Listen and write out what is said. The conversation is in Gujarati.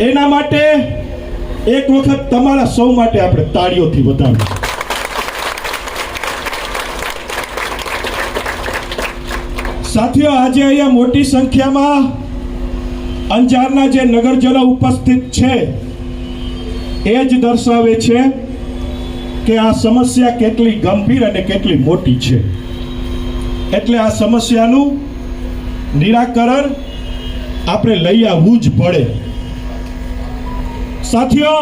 એના માટે એક વખત તમારા સૌ માટે આપણે તાળીઓથી વધાવીએ. સાથીઓ, આજે અહીંયા મોટી સંખ્યામાં અંજારના જે નગરજનો ઉપસ્થિત છે એ જ દર્શાવે છે કે આ સમસ્યા કેટલી ગંભીર અને કેટલી મોટી છે. એટલે આ સમસ્યાનું નિરાકરણ આપણે લઈ આવવું જ પડે. સાથીઓ,